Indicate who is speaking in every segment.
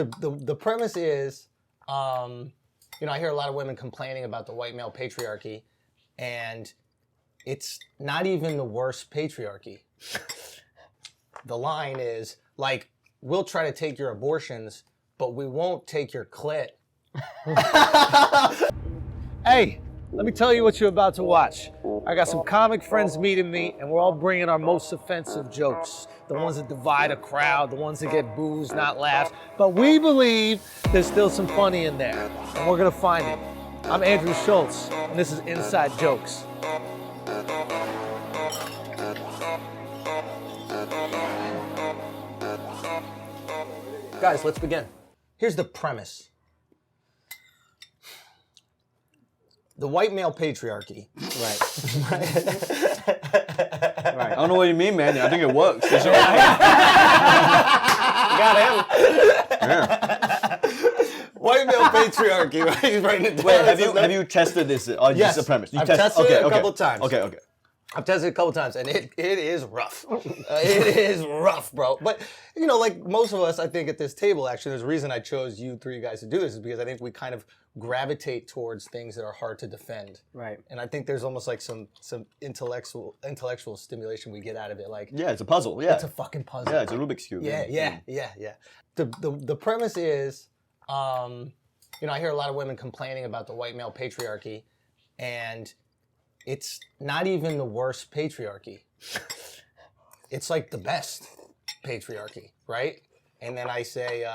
Speaker 1: The premise is, I hear a lot of women complaining about the white male patriarchy, and it's not even the worst patriarchy. The line is like, we'll try to take your abortions, but we won't take your clit. Hey, let me tell you what you're about to watch. I got some comic friends meeting me, and we're all bringing our most offensive jokes. The ones that divide a crowd, the ones that get boos, not laughs. But we believe there's still some funny in there, and we're gonna find it. I'm Andrew Schulz, and this is Inside Jokes. Guys, let's begin. Here's the premise. The white male patriarchy.
Speaker 2: Right.
Speaker 3: Right. I don't know what you mean, man. I think it works.
Speaker 2: Got him.
Speaker 3: Yeah.
Speaker 1: White male patriarchy, right? He's writing it down.
Speaker 3: Wait, have you tested this? Or
Speaker 1: Yes.
Speaker 3: just the premise?
Speaker 1: I've tested it a couple times.
Speaker 3: Okay.
Speaker 1: I've tested it a couple times, and it is rough. It is rough, bro. But, like most of us, I think at this table, actually, there's a reason I chose you three guys to do this, is because I think we kind of gravitate towards things that are hard to defend.
Speaker 2: Right.
Speaker 1: And I think there's almost like some intellectual stimulation we get out of it. Like,
Speaker 3: Yeah, it's a puzzle. Yeah.
Speaker 1: it's a fucking puzzle.
Speaker 3: Yeah, it's a Rubik's Cube.
Speaker 1: Yeah. The premise is, I hear a lot of women complaining about the white male patriarchy, and it's not even the worst patriarchy. It's like the best patriarchy, right? And then I say,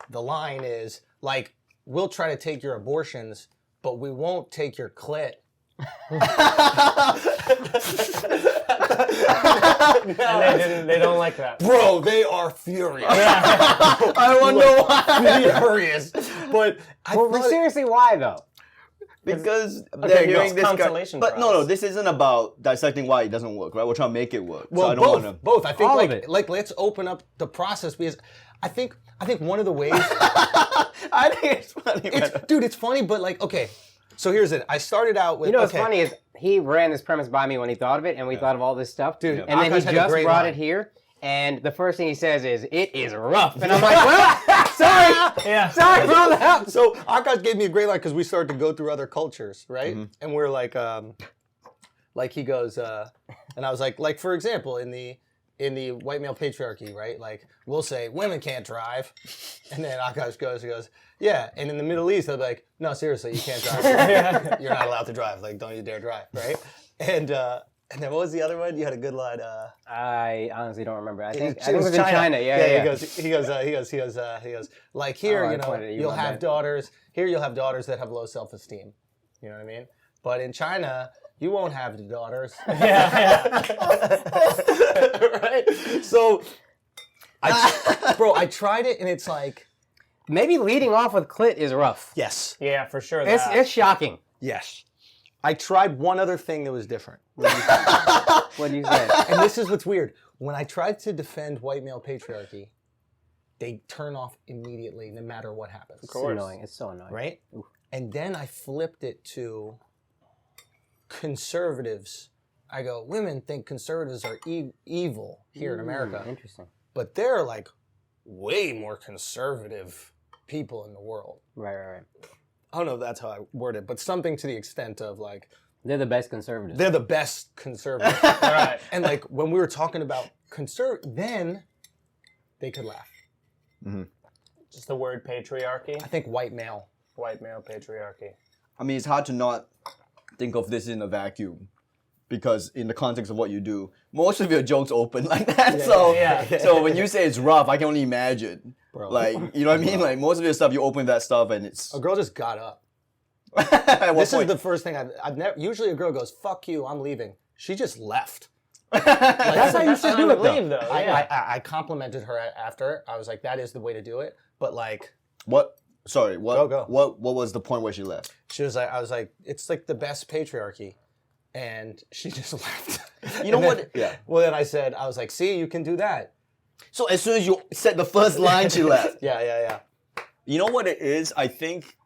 Speaker 1: the line is like, we'll try to take your abortions, but we won't take your clit.
Speaker 2: And they don't like that.
Speaker 1: Bro, they are furious. I wonder why. Furious. But
Speaker 2: Seriously, why though?
Speaker 3: Because they're hearing this
Speaker 2: consolation
Speaker 3: but
Speaker 2: prize.
Speaker 3: no, this isn't about dissecting why it doesn't work, right? We're trying to make it work.
Speaker 1: Well,
Speaker 3: so I don't
Speaker 1: both. I think
Speaker 2: All of it.
Speaker 1: like let's open up the process, because I think one of the ways
Speaker 3: I think it's funny.
Speaker 1: dude, it's funny, but like, okay. So here's it. I started out with
Speaker 2: What's funny is he ran this premise by me when he thought of it, and we thought of all this stuff.
Speaker 1: Dude,
Speaker 2: and then
Speaker 1: Akaash
Speaker 2: he
Speaker 1: had a
Speaker 2: just
Speaker 1: great
Speaker 2: brought
Speaker 1: line.
Speaker 2: it here, and the first thing he says is, "It is rough," and I'm like, "Well, sorry, sorry for all the help."
Speaker 1: So Akaash gave me a great line, because we started to go through other cultures, right?
Speaker 3: Mm-hmm.
Speaker 1: And we're like he goes, and I was like for example, in the white male patriarchy, right? Like, we'll say women can't drive, and then Akaash he goes, yeah. And in the Middle East, they'll be like, no, seriously, you can't drive. You're not allowed to drive. Like, don't you dare drive, right? And then what was the other one? You had a good line.
Speaker 2: I honestly don't remember. I think
Speaker 1: It
Speaker 2: it was in China. Yeah.
Speaker 1: He goes. Like here,
Speaker 2: I pointed at you,
Speaker 1: you'll
Speaker 2: my
Speaker 1: have
Speaker 2: bad.
Speaker 1: daughters. Here, you'll have daughters that have low self-esteem. You know what I mean? But in China, you won't have the daughters. Right? So, I tried it, and it's like,
Speaker 2: Maybe leading off with clit is rough.
Speaker 1: yes,
Speaker 4: Yeah, for sure.
Speaker 2: It's shocking.
Speaker 1: yes. I tried one other thing that was different.
Speaker 2: What do you say?
Speaker 1: And this is what's weird. When I tried to defend white male patriarchy, they turn off immediately, no matter what happens.
Speaker 2: It's annoying. It's so annoying.
Speaker 1: Right? And then I flipped it to conservatives. I go, women think conservatives are evil here in America,
Speaker 2: Interesting.
Speaker 1: but they're like way more conservative people in the world.
Speaker 2: Right.
Speaker 1: I don't know if that's how I word it, but something to the extent of like,
Speaker 2: They're the best conservatives.
Speaker 1: they're the best conservatives.
Speaker 4: right.
Speaker 1: And like when we were talking about then they could laugh.
Speaker 4: Just the word patriarchy,
Speaker 1: I think white male.
Speaker 4: white male patriarchy.
Speaker 3: I mean, it's hard to not think of this in a vacuum, because in the context of what you do, most of your jokes open like that. So when you say it's rough, I can only imagine.
Speaker 1: Bro.
Speaker 3: Like, you know what I mean? Like, most of your stuff, you open that stuff and it's...
Speaker 1: A girl just got up.
Speaker 3: At what
Speaker 1: This is
Speaker 3: point?
Speaker 1: the first thing I've never. Usually a girl goes, "Fuck you, I'm leaving." She just left.
Speaker 2: That's how you should do it,
Speaker 4: Leave
Speaker 2: though.
Speaker 4: though.
Speaker 1: I complimented her after. I was like, "That is the way to do it." But like,
Speaker 3: What? Sorry, what?
Speaker 1: Go.
Speaker 3: What was the point where she left?
Speaker 1: she was like, I was like, "It's like the best patriarchy," and she just left.
Speaker 3: You know
Speaker 1: And then-
Speaker 3: what? Yeah.
Speaker 1: Well, then I was like, "See, you can do that."
Speaker 3: So as soon as you said the first line, she left.
Speaker 1: Yeah.
Speaker 3: You know what it is? I think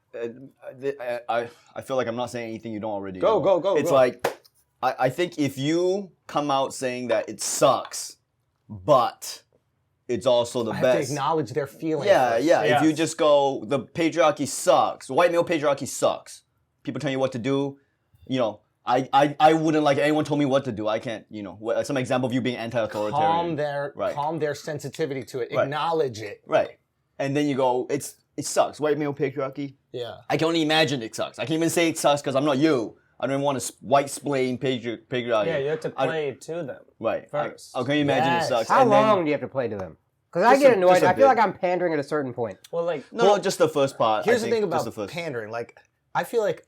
Speaker 3: I feel like I'm not saying anything you don't already
Speaker 1: Go,
Speaker 3: know.
Speaker 1: go.
Speaker 3: It's like I think if you come out saying that it sucks, but it's also the
Speaker 1: I have
Speaker 3: best.
Speaker 1: to acknowledge their feelings.
Speaker 3: Yeah,
Speaker 1: first.
Speaker 3: yeah.
Speaker 4: Yes.
Speaker 3: If you just go, the patriarchy sucks. White male patriarchy sucks. People tell you what to do. You know, I wouldn't like anyone told me what to do. I can't. You know, some example of you being anti-authoritarian.
Speaker 1: Calm their sensitivity to it.
Speaker 3: Right.
Speaker 1: Acknowledge it.
Speaker 3: Right. And then you go, it sucks. White male patriarchy.
Speaker 1: Yeah.
Speaker 3: I can only imagine it sucks. I can't even say it sucks because I'm not you. I don't want to white-splain patriarchy.
Speaker 4: Yeah, you have to play to them.
Speaker 3: Right.
Speaker 4: First.
Speaker 3: How can you imagine it sucks?
Speaker 2: How
Speaker 3: And then-
Speaker 2: long do you have to play to them? Because I
Speaker 3: Just
Speaker 2: get
Speaker 3: a-
Speaker 2: annoyed.
Speaker 3: just a
Speaker 2: I feel
Speaker 3: bit.
Speaker 2: like I'm pandering at a certain point.
Speaker 4: Well, like,
Speaker 3: No, just the first part.
Speaker 1: Here's
Speaker 3: I
Speaker 1: the
Speaker 3: think,
Speaker 1: thing
Speaker 3: just
Speaker 1: about
Speaker 3: the first.
Speaker 1: pandering. Like, I feel like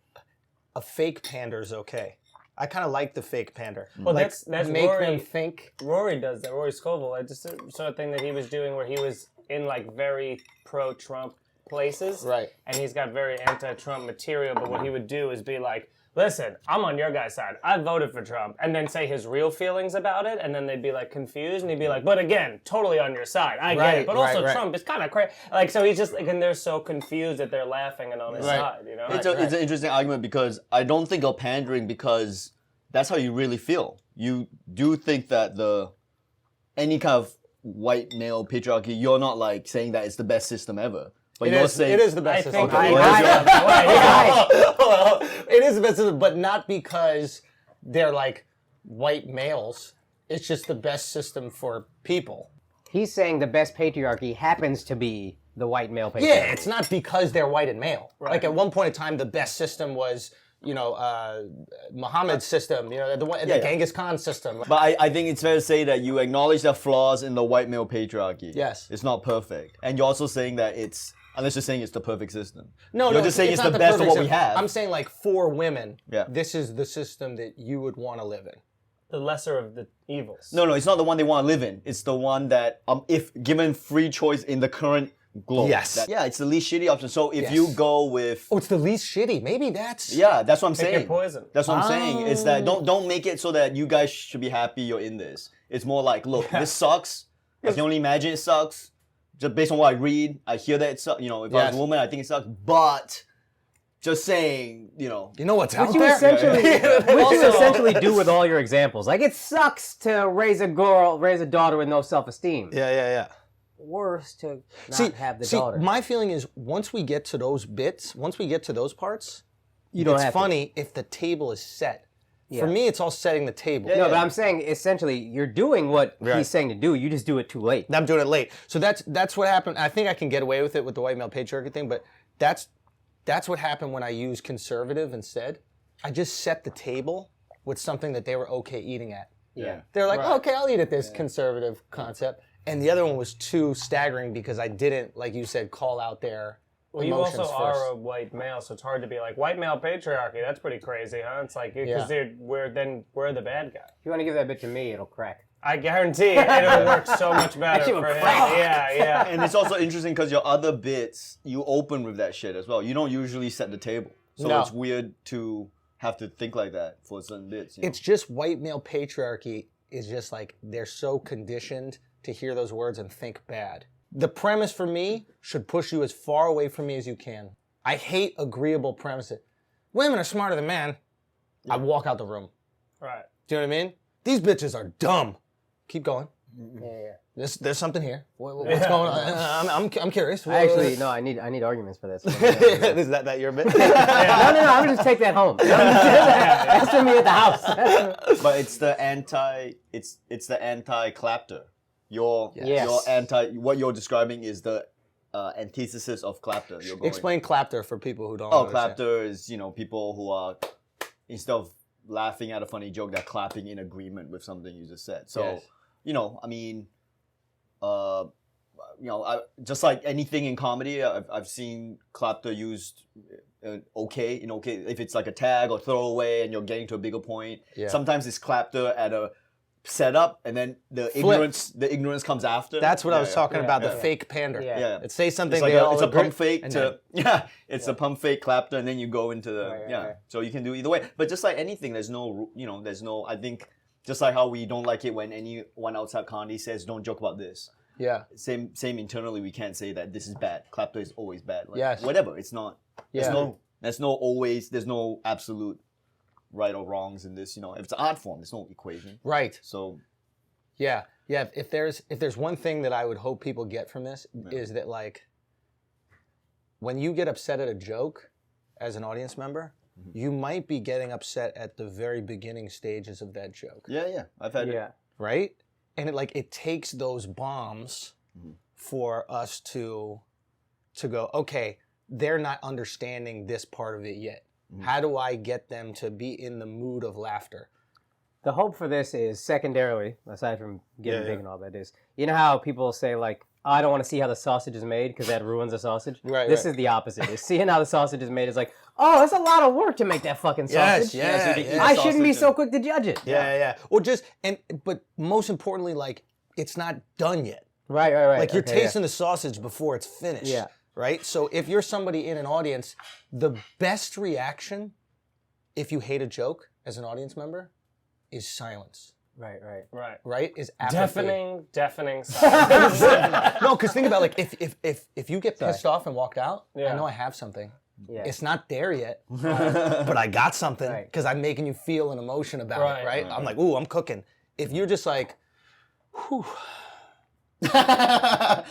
Speaker 1: a fake pander is okay. I kind of like the fake pander.
Speaker 4: Well,
Speaker 1: like,
Speaker 4: that's
Speaker 1: make
Speaker 4: Rory.
Speaker 1: them think.
Speaker 4: Rory does that. Rory Scovel. It's just the sort of thing that he was doing where he was in like very pro-Trump places.
Speaker 1: Right.
Speaker 4: And he's got very anti-Trump material, but what he would do is be like, listen, I'm on your guy's side. I voted for Trump. And then say his real feelings about it. And then they'd be like confused. And he'd be like, but again, totally on your side. I get it. But also Trump is kind of crazy. Like, so he's just like, and they're so confused that they're laughing and on his side, you know?
Speaker 3: It's an interesting argument because I don't think of pandering because that's how you really feel. You do think that any kind of white male patriarchy, you're not like saying that it's the best system ever. But you're saying
Speaker 1: it is the best
Speaker 4: I
Speaker 1: system.
Speaker 4: think
Speaker 1: It is the best system, but not because they're like white males. It's just the best system for people.
Speaker 2: He's saying the best patriarchy happens to be the white male patriarchy.
Speaker 1: Yeah, it's not because they're white and male.
Speaker 4: Right.
Speaker 1: Like at one point in time, the best system was, Muhammad's system, the Genghis Khan system.
Speaker 3: But I think it's fair to say that you acknowledge the flaws in the white male patriarchy.
Speaker 1: Yes.
Speaker 3: It's not perfect. And you're also saying that unless you're saying it's the perfect system.
Speaker 1: No,
Speaker 3: You're just saying it's
Speaker 1: not
Speaker 3: the best of
Speaker 1: perfect
Speaker 3: what we
Speaker 1: system.
Speaker 3: have.
Speaker 1: I'm saying like for women,
Speaker 3: Yeah.
Speaker 1: this is the system that you would want to live in.
Speaker 4: the lesser of the evils.
Speaker 3: No, it's not the one they want to live in. It's the one that, if given free choice in the current globe.
Speaker 1: Yes.
Speaker 3: It's the least shitty option. So if
Speaker 1: Yes.
Speaker 3: you go with...
Speaker 1: Oh, it's the least shitty. Maybe that's...
Speaker 3: Yeah, that's what I'm
Speaker 4: Pick
Speaker 3: saying.
Speaker 4: your poison.
Speaker 3: That's what I'm saying. It's that don't make it so that you guys should be happy you're in this. It's more like, look, this sucks. I can only imagine it sucks. Just based on what I read, I hear that it sucks. If I was a woman, I think it sucks. But just saying,
Speaker 1: You know what's out
Speaker 2: What you
Speaker 1: there?
Speaker 2: essentially do with all your examples. Like, it sucks to raise a daughter with no self-esteem.
Speaker 1: Yeah.
Speaker 2: Worse to not have the daughter.
Speaker 1: My feeling is once we get to those bits, once we get to those parts,
Speaker 2: don't
Speaker 1: it's
Speaker 2: have to.
Speaker 1: funny if the table is set.
Speaker 2: Yeah.
Speaker 1: For me, it's all setting the table.
Speaker 2: No, but I'm saying essentially you're doing what he's saying to do. You just do it too late.
Speaker 1: I'm doing it late. So that's what happened. I think I can get away with it with the white male patriarchy thing, but that's what happened when I used conservative instead. I just set the table with something that they were okay eating at.
Speaker 2: Yeah.
Speaker 1: They're like, okay, I'll eat at this conservative concept. And the other one was too staggering because I didn't, like you said, call out their
Speaker 4: Well, you
Speaker 1: emotions
Speaker 4: also
Speaker 1: first.
Speaker 4: are a white male, so it's hard to be like white male patriarchy. That's pretty crazy, huh? It's like because we're the bad guy.
Speaker 2: If you want to give that bit to me, it'll crack.
Speaker 4: I guarantee it'll work so much better
Speaker 2: Actually,
Speaker 4: for
Speaker 2: it'll
Speaker 4: him.
Speaker 2: crack.
Speaker 4: Yeah.
Speaker 3: And it's also interesting because your other bits, you open with that shit as well. You don't usually set the table. So
Speaker 1: No.
Speaker 3: it's weird to have to think like that for certain bits.
Speaker 1: It's just white male patriarchy is just like they're so conditioned to hear those words and think bad. The premise for me should push you as far away from me as you can. I hate agreeable premises. Women are smarter than men. I walk out the room.
Speaker 4: Right.
Speaker 1: Do you know what I mean? These bitches are dumb. Keep going.
Speaker 2: Yeah.
Speaker 1: There's something here. What's going on? I'm curious.
Speaker 2: I need arguments for this.
Speaker 1: Is that your bit?
Speaker 2: No, I'm gonna just take that home. That's for me at the house.
Speaker 3: But it's the anti clapter. Your what you're describing is the antithesis of clapter. You're going,
Speaker 1: Explain clapter for people who don't
Speaker 3: Oh,
Speaker 1: understand.
Speaker 3: clapter is, people who are, instead of laughing at a funny joke, they're clapping in agreement with something you just said. So,
Speaker 1: Yes.
Speaker 3: just like anything in comedy, I've seen clapter used if it's like a tag or throwaway and you're getting to a bigger point.
Speaker 1: Yeah.
Speaker 3: Sometimes it's clapter at a setup and then the ignorance comes after.
Speaker 1: That's what I was talking about, the
Speaker 2: yeah.
Speaker 1: fake pander.
Speaker 3: Yeah.
Speaker 1: It say something
Speaker 3: It's like
Speaker 1: they all
Speaker 3: it's a
Speaker 1: agree,
Speaker 3: pump fake
Speaker 1: and
Speaker 3: to it's a pump fake clapter and then you go into the
Speaker 2: Right.
Speaker 3: So you can do either way. But just like anything, there's no I think just like how we don't like it when anyone outside comedy says don't joke about this.
Speaker 1: Yeah.
Speaker 3: Same internally, we can't say that this is bad. Clapter is always bad. Like,
Speaker 1: Yes.
Speaker 3: Whatever. It's not.
Speaker 1: Yeah.
Speaker 3: There's no absolute right or wrongs in this. If it's an art form, there's no equation.
Speaker 1: Right.
Speaker 3: So
Speaker 1: Yeah. Yeah, if there's one thing that I would hope people get from this is that like when you get upset at a joke as an audience member, you might be getting upset at the very beginning stages of that joke.
Speaker 3: Yeah. I've had it.
Speaker 1: Right? And it takes those bombs for us to go, okay, they're not understanding this part of it yet. How do I get them to be in the mood of laughter?
Speaker 2: The hope for this is secondarily, aside from getting big and all that, is you know how people say like, oh, I don't want to see how the sausage is made because that ruins the sausage. This is the opposite. Is seeing how the sausage is made is like, oh, it's a lot of work to make that fucking sausage. I shouldn't be so quick to judge it.
Speaker 1: Yeah. Or but most importantly, like it's not done yet.
Speaker 2: Right.
Speaker 1: Like you're tasting the sausage before it's finished.
Speaker 2: Yeah.
Speaker 1: Right. So if you're somebody in an audience, the best reaction, if you hate a joke as an audience member, is silence.
Speaker 2: Right.
Speaker 1: Right? Is apathy.
Speaker 4: Deafening silence.
Speaker 1: No, because think about like if you get pissed off and walked out, I know I have something.
Speaker 2: Yeah.
Speaker 1: It's not there yet, but I got something because I'm making you feel an emotion about it, right? I'm like, ooh, I'm cooking. If you're just like, whew, that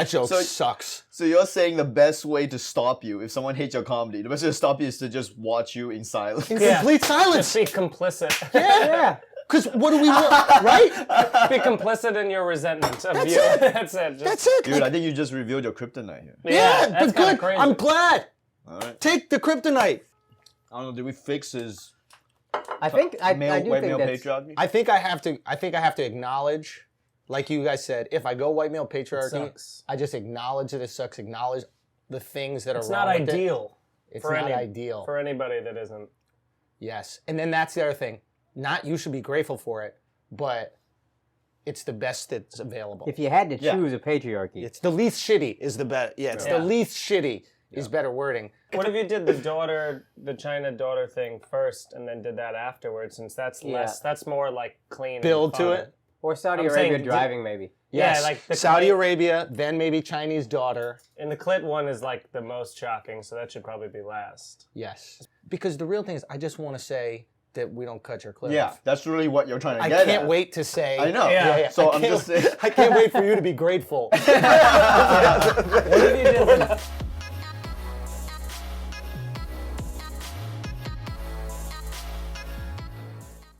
Speaker 1: joke sucks.
Speaker 3: So you're saying the best way to stop you, if someone hates your comedy, the best way to stop you is to just watch you in silence.
Speaker 1: In complete silence.
Speaker 4: Just be complicit.
Speaker 1: Yeah. Because what do we want, right?
Speaker 4: Be complicit in your resentment of you. That's it.
Speaker 1: That's it.
Speaker 3: Dude, I think you just revealed your kryptonite here.
Speaker 1: Yeah,
Speaker 4: that's
Speaker 1: but good.
Speaker 4: crazy.
Speaker 1: I'm glad.
Speaker 3: All right.
Speaker 1: Take the kryptonite.
Speaker 3: I don't know. Did we fix his
Speaker 2: I think I do
Speaker 3: white
Speaker 2: think
Speaker 3: male
Speaker 2: that's
Speaker 3: patriarchy?
Speaker 1: I think I have to acknowledge, like you guys said, if I go white male patriarchy,
Speaker 4: sucks.
Speaker 1: I just acknowledge that it sucks. Acknowledge the things that
Speaker 4: It's
Speaker 1: are wrong
Speaker 4: not
Speaker 1: with it.
Speaker 4: ideal.
Speaker 1: It's not ideal.
Speaker 4: For anybody that isn't.
Speaker 1: Yes, and then that's the other thing. Not you should be grateful for it, but it's the best that's available.
Speaker 2: if you had to choose a patriarchy.
Speaker 1: It's the least shitty is the better. Yeah, it's the least shitty is better wording.
Speaker 4: What if you did the China daughter thing first and then did that afterwards, since that's less, that's more like clean.
Speaker 1: Build
Speaker 4: and
Speaker 1: to
Speaker 4: fun.
Speaker 1: it.
Speaker 2: Or Saudi
Speaker 4: I'm
Speaker 2: Arabia
Speaker 4: saying,
Speaker 2: driving maybe.
Speaker 1: Yes.
Speaker 4: Yeah, like the
Speaker 1: Saudi
Speaker 4: clit-
Speaker 1: Arabia, then maybe Chinese daughter.
Speaker 4: And the clit one is like the most shocking, so that should probably be last.
Speaker 1: Yes, because the real thing is, I just want to say that we don't cut your clip
Speaker 3: Yeah,
Speaker 1: off.
Speaker 3: that's really what you're trying to
Speaker 1: I
Speaker 3: get
Speaker 1: can't
Speaker 3: at.
Speaker 1: wait to say.
Speaker 3: I know.
Speaker 4: Yeah.
Speaker 3: So
Speaker 1: I
Speaker 3: I'm
Speaker 1: can't-
Speaker 3: just saying.
Speaker 1: I can't wait for you to be grateful.
Speaker 4: What if you did